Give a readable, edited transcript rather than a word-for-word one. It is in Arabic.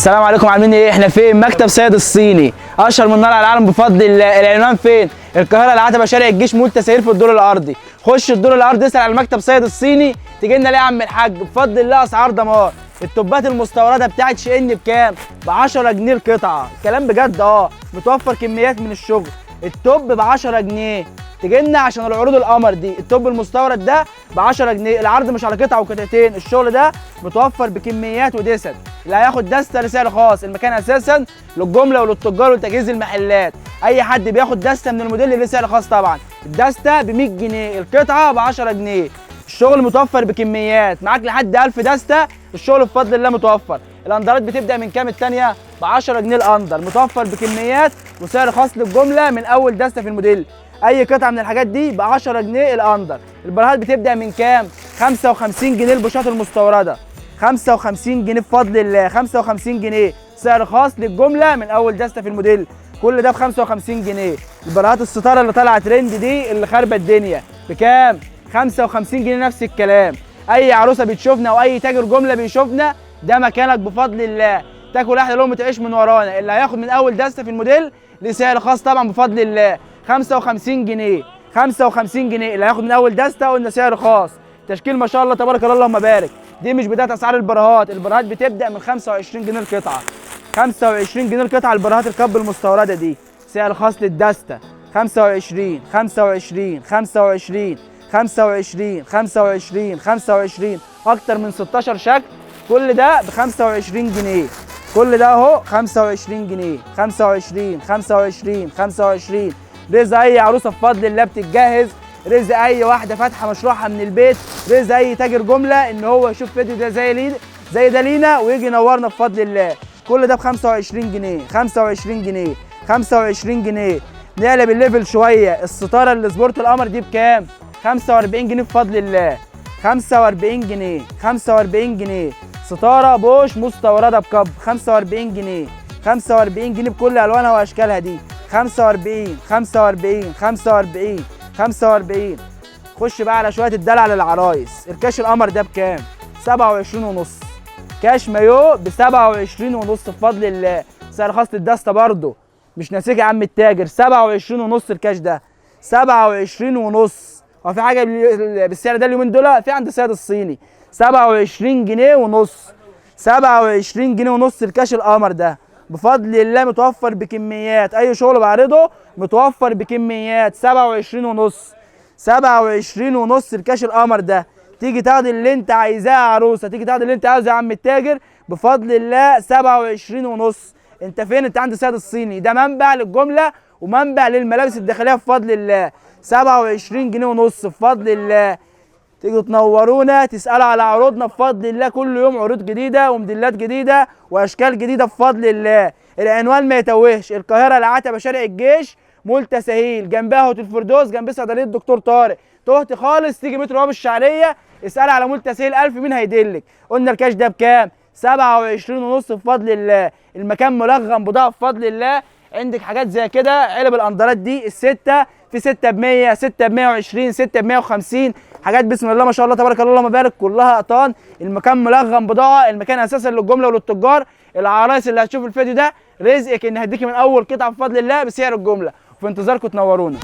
السلام عليكم، عاملين ايه؟ احنا فين؟ مكتب سيد الصيني، اشهر من نار على العالم بفضل الله. العنوان فين؟ القاهره العتبه، شارع الجيش، مول تسهيل في الدور الارضي. خش الدور الارضي اسال على مكتب سيد الصيني تيجي لنا ليه يا عم الحاج؟ بفضل الله اسعار دمار. التوبات المستورده بتاعت شي ان بكام؟ ب 10 جنيه القطعه، الكلام بجد. متوفر كميات من الشغل. التوب ب 10 جنيه، تيجي لنا عشان العروض القمر دي. التوب المستورد ده ب 10 جنيه، العرض مش على قطعه وقطعتين، الشغل ده متوفر بكميات ودسد. اللي هياخد دسته لسعر خاص، المكان اساسا للجمله وللتجار ولتجهيز المحلات. اي حد بياخد دسته من الموديل اللي سعر خاص طبعا. الدسته ب 100 جنيه، القطعه ب 10 جنيه. الشغل متوفر بكميات، معاك لحد 1000 دسته، الشغل بفضل الله متوفر. الاندرات بتبدا من كام الثانيه؟ ب 10 جنيه الاندر، متوفر بكميات وسعر خاص للجمله من اول دسته في الموديل. اي قطعه من الحاجات دي ب 10 جنيه الاندر. البراهات بتبدا من كام؟ 55 جنيه البوشات المستورده، 55 جنيه بفضل الله، 55 جنيه سعر خاص للجمله من اول دسته في الموديل. كل ده ب 55 جنيه. البراهات الستاره اللي طالعه ترند دي اللي خاربه الدنيا بكام؟ 55 جنيه نفس الكلام. اي عروسه بتشوفنا او اي تاجر جمله بيشوفنا ده مكانك بفضل الله. تاكل احلى لقمه تعيش من ورانا. اللي هياخد من اول دسته في الموديل لسعر خاص طبعا بفضل الله، 55 جنيه، 55 جنيه اللي هياخد من اول دسته. قلنا سعر خاص، تشكيل ما شاء الله تبارك الله اللهم بارك. دي مش بدايه اسعار البراهات، البراهات بتبدا من 25 جنيه القطعه، 25 جنيه القطعه. البراهات الكب المستورده دي سعر خاص للدسته، 25 25 25 25 25 25، اكتر من 16 شكل. كل ده ب 25 جنيه، كل ده اهو 25 جنيه، 25 25 25. رزق اي عروسه بفضل الله بتتجهز، رزق اي واحده فاتحه مشروعها من البيت، رزق اي تاجر جمله ان هو يشوف فيديو ده زي ده لينا ويجي ينورنا بفضل الله. كل ده ب 25 جنيه، 25 جنيه، 25 جنيه. نقلب الليفل شويه، الستاره اللي سبورت القمر دي بكام؟ 45 جنيه بفضل الله، 45 جنيه، 45 جنيه. ستاره بوش مستورده بكب، 45 جنيه، 45 جنيه بكل الوانها واشكالها دي، 45 45 45 45. خش بقى على شويه الدلع للعرايس. الكاش القمر ده بكام؟ 27 ونص. كاش مايو ب 27 ونص بفضل الله، سعر خاص للدسته برضه، مش ناسيك يا عم التاجر. 27 ونص الكاش ده، 27 ونص. هو في حاجه بالسعر ده اليومين دول؟ في عند سيد الصيني 27 جنيه ونص، 27 جنيه ونص الكاش القمر ده بفضل الله، متوفر بكميات. اي شغل بعرضه متوفر بكميات. 27 ونص، 27 ونص الكاش القمر ده. تيجي تاخد اللي انت عايزاه يا عروسه، تيجي تاخد اللي انت عايزه يا عم التاجر بفضل الله. 27 ونص. انت فين؟ انت عند سيد الصيني، ده منبع للجمله ومنبع للملابس الداخليه بفضل الله. 27 جنيه ونص بفضل الله. تيجوا تنورونا، تسالوا على عروضنا بفضل الله. كل يوم عروض جديده وموديلات جديده واشكال جديده بفضل الله. العنوان ما يتوهش، القاهره العتبه، شارع الجيش، مول تسهيل، جنبها هوتيل فردوس، جنب صيدليه الدكتور طارق. تهت خالص تيجي مترو باب الشعريه، اسال على مول تسهيل 1000 مين هيدلك. قلنا الكاش ده بكام؟ 27 ونص بفضل الله. المكان ملغم بضاعه بفضل الله. عندك حاجات زي كده، علب الاندرات دي السته، في 6 ب 100، 6 ب 120، 6 ب 150. حاجات بسم الله ما شاء الله تبارك الله اللهم بارك، كلها قطان. المكان ملغم بضاعه، المكان اساسا للجمله وللتجار. العرايس اللي هتشوف الفيديو ده رزقك ان هديكي من اول قطعه بفضل الله بسعر الجمله. وفي انتظاركم تنورونا.